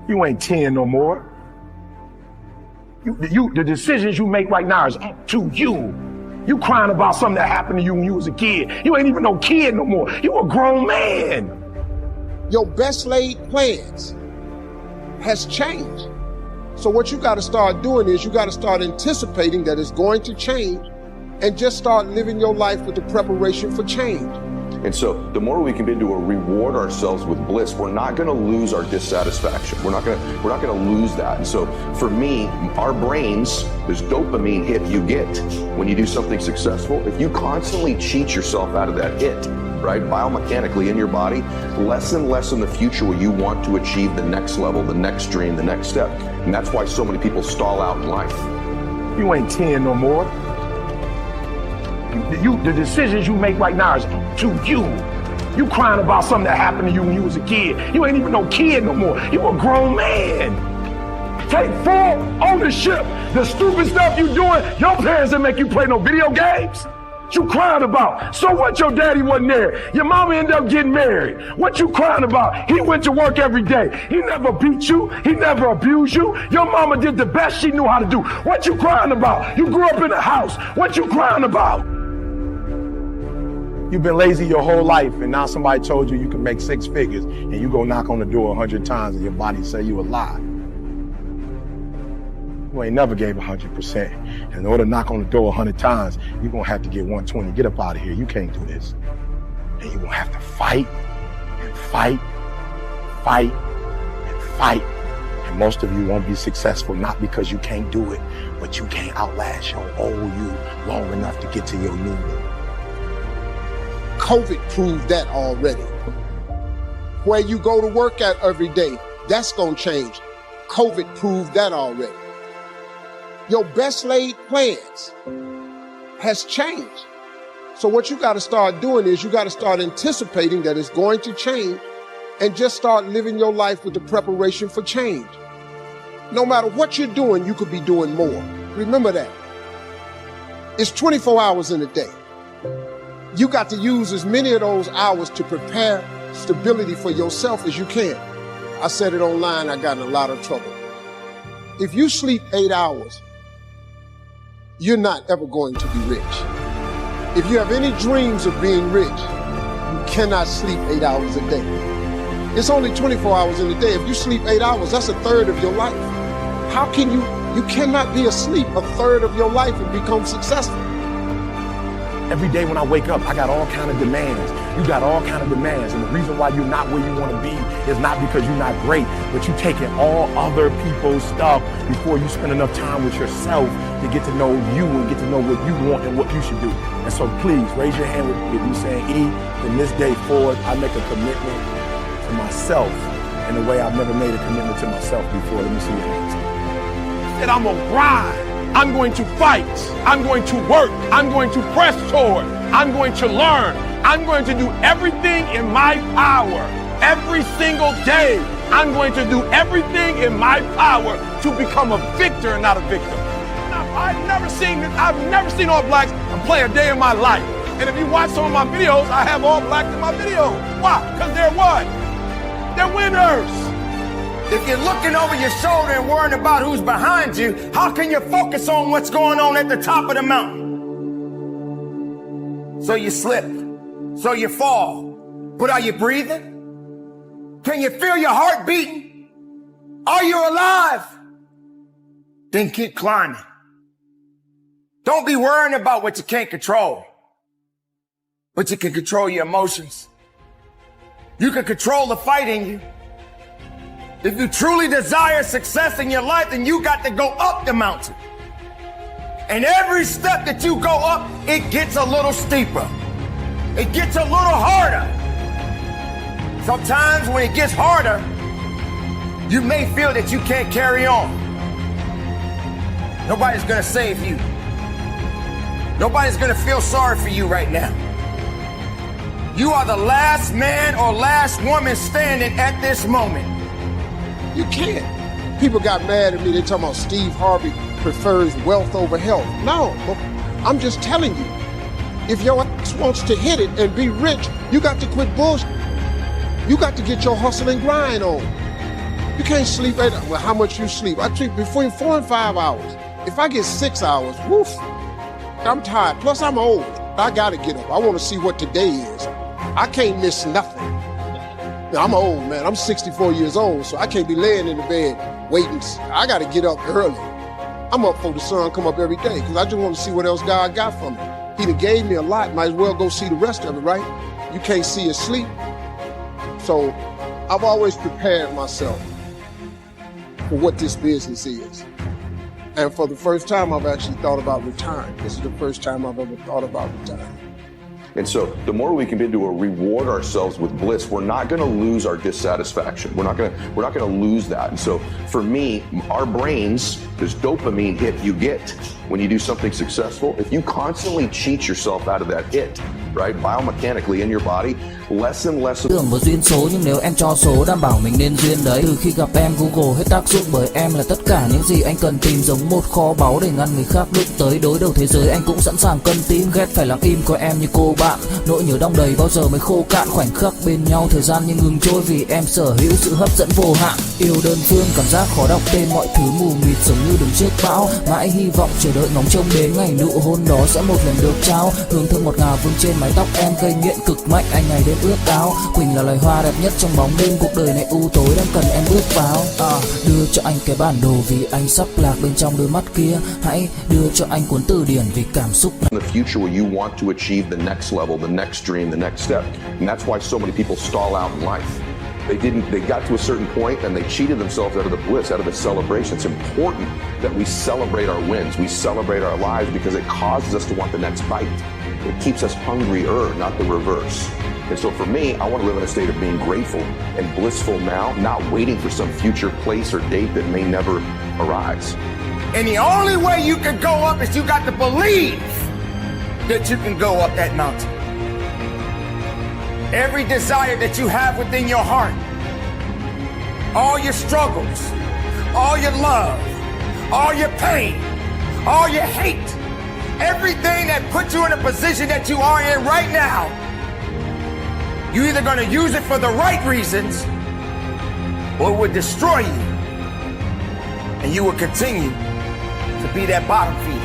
You ain't 10 no more. The decisions you make right now is up to you. You crying about something that happened to you when you was a kid. You ain't even no kid no more. You a grown man. Your best laid plans has changed. So what you got to start doing is you got to start anticipating that it's going to change and just start living your life with the preparation for change. And so the more we can begin to reward ourselves with bliss, we're not going to lose our dissatisfaction. We're not going to lose that. And so for me, our brains, this dopamine hit you get when you do something successful, if you constantly cheat yourself out of that hit, right, biomechanically in your body, less and less in the future will you want to achieve the next level, the next dream, the next step. And that's why so many people stall out in life. You ain't 10 no more. The decisions you make right now is up to you. You crying about something that happened to you when you was a kid. You ain't even no kid no more. You a grown man. Take full ownership. The stupid stuff you doing, your parents didn't make you play no video games. What you crying about? So what, your daddy wasn't there? Your mama ended up getting married. What you crying about? He went to work every day. He never beat you. He never abused you. Your mama did the best she knew how to do. What you crying about? You grew up in a house. What you crying about? You've been lazy your whole life, and now somebody told you you can make 6 figures, and you go knock on the door 100 times, and your body say you a lie. You ain't never gave 100%. In order to knock on the door 100 times, you're gonna have to get 120. Get up out of here. You can't do this. And you're gonna have to fight and fight, fight and fight. And most of you won't be successful, not because you can't do it, but you can't outlast your old you long enough to get to your new you. COVID proved that already. Where you go to work at every day, that's gonna change. COVID proved that already. Your best laid plans has changed. So what you got to start doing is you got to start anticipating that it's going to change and just start living your life with the preparation for change. No matter what you're doing, you could be doing more. Remember that. It's 24 hours in a day. You got to use as many of those hours to prepare stability for yourself as you can. I said it online, I got in a lot of trouble. If you sleep 8 hours, you're not ever going to be rich. If you have any dreams of being rich, you cannot sleep 8 hours a day. It's only 24 hours in a day. If you sleep 8 hours, that's 1/3 of your life. How can you cannot be asleep 1/3 of your life and become successful. Every day when I wake up, I got all kind of demands. You got all kind of demands. And the reason why you're not where you want to be is not because you're not great, but you're taking all other people's stuff before you spend enough time with yourself to get to know you and get to know what you want and what you should do. And so please raise your hand with me saying, E, from this day forward, I make a commitment to myself in a way I've never made a commitment to myself before. Let me see your hands. And I'm gonna grind. I'm going to fight. I'm going to work. I'm going to press toward. I'm going to learn. I'm going to do everything in my power. Every single day, I'm going to do everything in my power to become a victor and not a victim. I've never seen all blacks play a day in my life. And if you watch some of my videos, I have all blacks in my videos. Why? Because they're what? They're winners. If you're looking over your shoulder and worrying about who's behind you, how can you focus on what's going on at the top of the mountain? So you slip, so you fall. But are you breathing? Can you feel your heart beating? Are you alive? Then keep climbing. Don't be worrying about what you can't control. But you can control your emotions. You can control the fight in you. If you truly desire success in your life, then you got to go up the mountain. And every step that you go up, it gets a little steeper. It gets a little harder. Sometimes when it gets harder, you may feel that you can't carry on. Nobody's gonna save you. Nobody's gonna feel sorry for you right now. You are the last man or last woman standing at this moment. You can't. People got mad at me. They talking about Steve Harvey prefers wealth over health. No, I'm just telling you. If your ass wants to hit it and be rich, you got to quit bullshit. You got to get your hustle and grind on. You can't sleep well, how much you sleep? I sleep between 4 and 5 hours. If I get 6 hours, woof, I'm tired. Plus, I'm old. I gotta get up. I want to see what today is. I can't miss nothing. Now, I'm old, man. I'm 64 years old, so I can't be laying in the bed waiting. I gotta get up early. I'm up before the sun come up every day because I just want to see what else God got for me. He done gave me a lot. Might as well go see the rest of it, right? You can't see your sleep. So I've always prepared myself for what this business is. And for the first time, I've actually thought about retiring. This is the first time I've ever thought about retiring. And so the more we can begin to reward ourselves with bliss, we're not going to lose our dissatisfaction. We're not going to lose that. And so for me, our brains, this dopamine hit you get when you do something successful, if you constantly cheat yourself out of that hit, right, biomechanically in your body, less and less. Tưởng vào duyên số nhưng nếu em cho số đảm bảo mình nên duyên đấy. Từ khi gặp em Google hết tác dụng bởi em là tất cả những gì anh cần tìm, giống một kho báu để ngăn người khác đụng tới. Đối đầu thế giới anh cũng sẵn sàng cân tím, ghét phải lặng im coi em như cô bạn. Nỗi nhớ đong đầy bao giờ mới khô cạn, khoảnh khắc bên nhau thời gian như ngừng trôi vì em sở hữu sự hấp dẫn vô hạn. Yêu đơn phương cảm giác khó đọc tên, mọi thứ mù mịt giống như đứng trước bão. Mãi hy vọng chờ đợi ngóng trông đến ngày nụ hôn đó sẽ một lần được trao. Hương thơm ngọt ngào vương trên mái tóc em, gây nghiện cực mạnh anh ngày đêm ước ao. Quỳnh là loài hoa đẹp nhất trong bóng đêm, cuộc đời này u tối đang cần em bước vào. Đưa cho anh cái bản đồ vì anh sắp lạc bên trong đôi mắt kia. Hãy đưa cho anh cuốn từ điển vì cảm xúc. In the future where you want to achieve the next level, the next dream, the next step. And that's why so many people stall out in life. They got to a certain point and they cheated themselves out of the bliss, out of the celebration. It's important that we celebrate our wins. We celebrate our lives because it causes us to want the next bite. It keeps us hungrier, not the reverse. And so for me, I want to live in a state of being grateful and blissful now, not waiting for some future place or date that may never arise. And the only way you can go up is you got to believe that you can go up that mountain. Every desire that you have within your heart, all your struggles, all your love, all your pain, all your hate, everything that puts you in a position that you are in right now, you're either going to use it for the right reasons or it would destroy you. And you will continue to be that bottom feeder.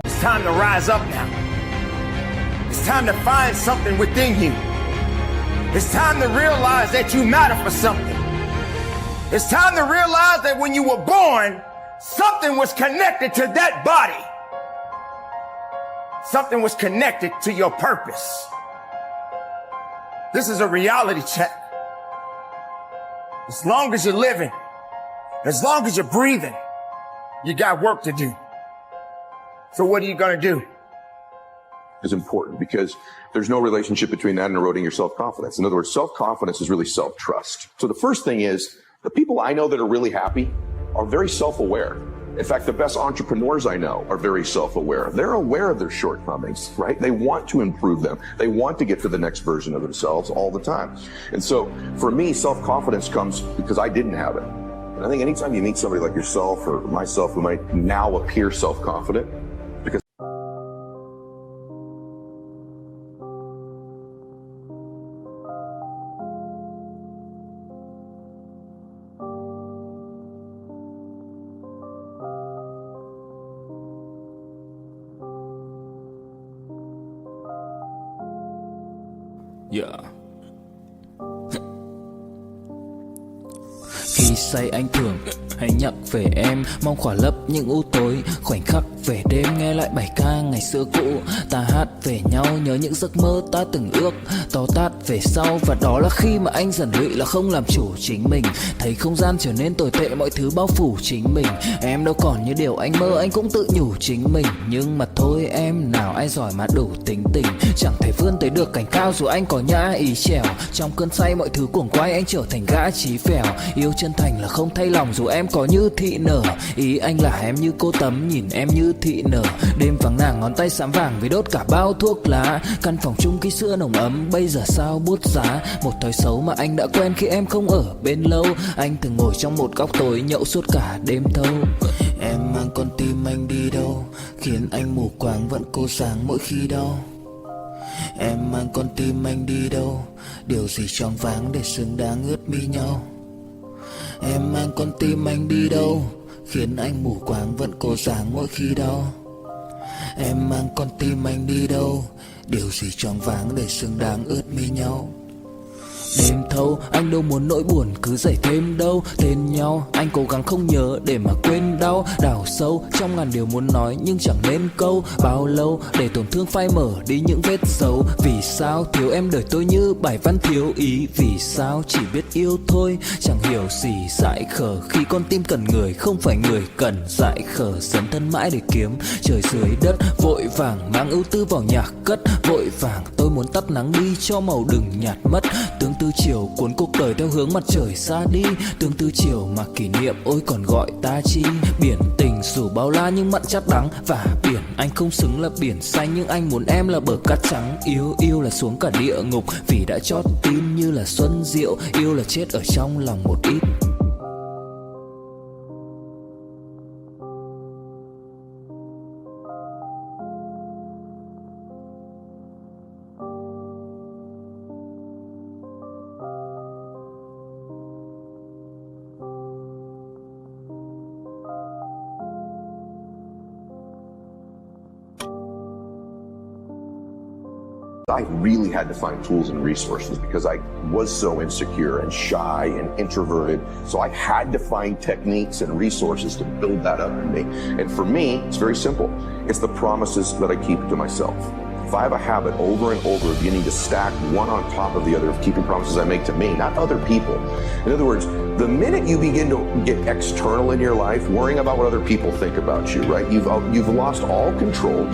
It's time to rise up now. It's time to find something within you. It's time to realize that you matter for something. It's time to realize that when you were born, something was connected to that body. Something was connected to your purpose. This is a reality check. As long as you're living, as long as you're breathing, you got work to do. So what are you going to do? Is important because there's no relationship between that and eroding your self-confidence. In other words, self-confidence is really self-trust. So the first thing is the people I know that are really happy are very self-aware. In fact, the best entrepreneurs I know are very self-aware. They're aware of their shortcomings, right? They want to improve them. They want to get to the next version of themselves all the time. And so for me, self-confidence comes because I didn't have it. And I think anytime you meet somebody like yourself or myself who might now appear self-confident, because say anh thường hay nhắc về em, mong khỏa lấp những u tối khoảnh khắc về đêm. Nghe lại bài ca ngày xưa cũ, ta hát về nhau, nhớ những giấc mơ ta từng ước to tát về sau. Và đó là khi mà anh dần lụy là không làm chủ chính mình, thấy không gian trở nên tồi tệ, mọi thứ bao phủ chính mình. Em đâu còn như điều anh mơ, anh cũng tự nhủ chính mình. Nhưng mà thôi em, nào ai giỏi mà đủ tính tình, chẳng thể vươn tới được cảnh cao dù anh có nhã ý trèo. Trong cơn say mọi thứ cuồng quay, anh trở thành gã chí phèo. Yêu chân thành là không thay lòng dù em có như thị nở. Ý anh là em như cô Tấm, nhìn em như thị nở. Đêm vắng nàng ngón tay xám vàng vì đốt cả bao thuốc lá. Căn phòng chung ký xưa nồng ấm, bây giờ sao bút giá. Một thói xấu mà anh đã quen khi em không ở bên lâu. Anh từng ngồi trong một góc tối nhậu suốt cả đêm thâu. Em mang con tim anh đi đâu, khiến anh mù quáng vẫn cố sáng mỗi khi đau. Em mang con tim anh đi đâu, điều gì choáng váng để xứng đáng ướt mi nhau. Em mang con tim anh đi đâu, khiến anh mù quáng vẫn cố sáng mỗi khi đau. Em mang con tim anh đi đâu, điều gì choáng váng để xứng đáng ướt mi nhau. Đêm thâu anh đâu muốn nỗi buồn cứ dậy thêm đâu. Tên nhau anh cố gắng không nhớ để mà quên đau. Đào sâu trong ngàn điều muốn nói nhưng chẳng nên câu. Bao lâu để tổn thương phai mở đi những vết dấu. Vì sao thiếu em đời tôi như bài văn thiếu ý. Vì sao chỉ biết yêu thôi chẳng hiểu gì dại khờ. Khi con tim cần người không phải người cần dại khờ. Dấn thân mãi để kiếm trời dưới đất. Vội vàng mang ưu tư vào nhạc cất. Vội vàng tôi muốn tắt nắng đi cho màu đừng nhạt mất. Tương tư chiều cuốn cuộc đời theo hướng mặt trời xa đi. Tương tư chiều mà kỷ niệm ôi còn gọi ta chi. Biển tình dù bao la nhưng mặn chát đắng. Và biển anh không xứng là biển xanh, nhưng anh muốn em là bờ cát trắng. Yêu là xuống cả địa ngục vì đã chót tin như là xuân diệu. Yêu là chết ở trong lòng một ít. I really had to find tools and resources because I was so insecure and shy and introverted. So I had to find techniques and resources to build that up in me. And for me, it's very simple. It's the promises that I keep to myself. If I have a habit over and over of beginning to stack one on top of the other of keeping promises I make to me, not other people. In other words, the minute you begin to get external in your life, worrying about what other people think about you, right? You've lost all control.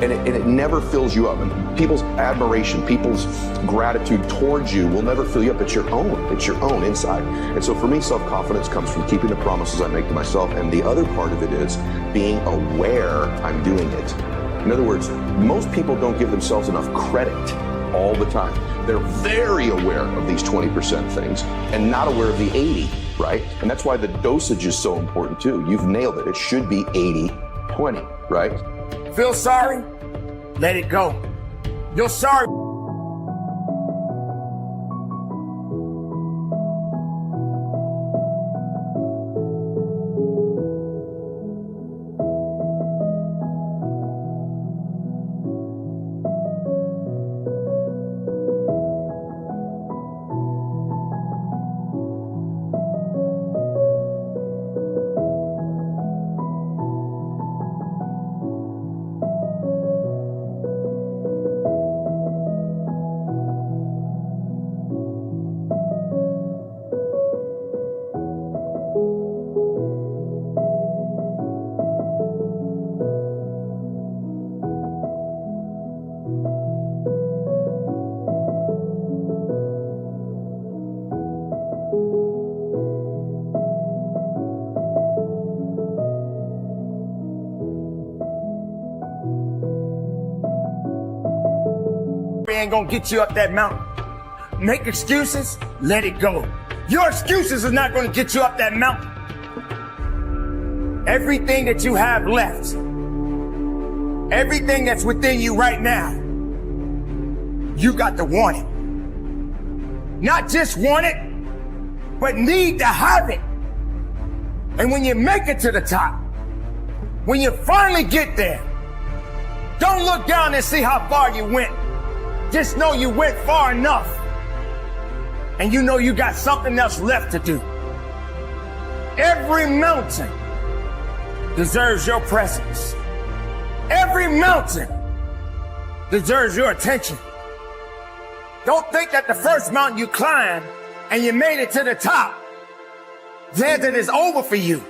And it never fills you up. And people's admiration, people's gratitude towards you will never fill you up. It's your own. It's your own inside. And so for me, self-confidence comes from keeping the promises I make to myself. And the other part of it is being aware I'm doing it. In other words, most people don't give themselves enough credit all the time. They're very aware of these 20% things and not aware of the 80, right? And that's why the dosage is so important too. You've nailed it. It should be 80-20, right? Feel sorry? Let it go. You're sorry. Ain't gonna get you up that mountain. Make excuses, let it go. Your excuses are not gonna get you up that mountain. Everything that you have left, everything that's within you right now, you got to want it. Not just want it, but need to have it. And when you make it to the top, when you finally get there, don't look down and see how far you went. Just know you went far enough. And you know you got something else left to do. Every mountain deserves your presence. Every mountain deserves your attention. Don't think that the first mountain you climbed and you made it to the top, then it is over for you.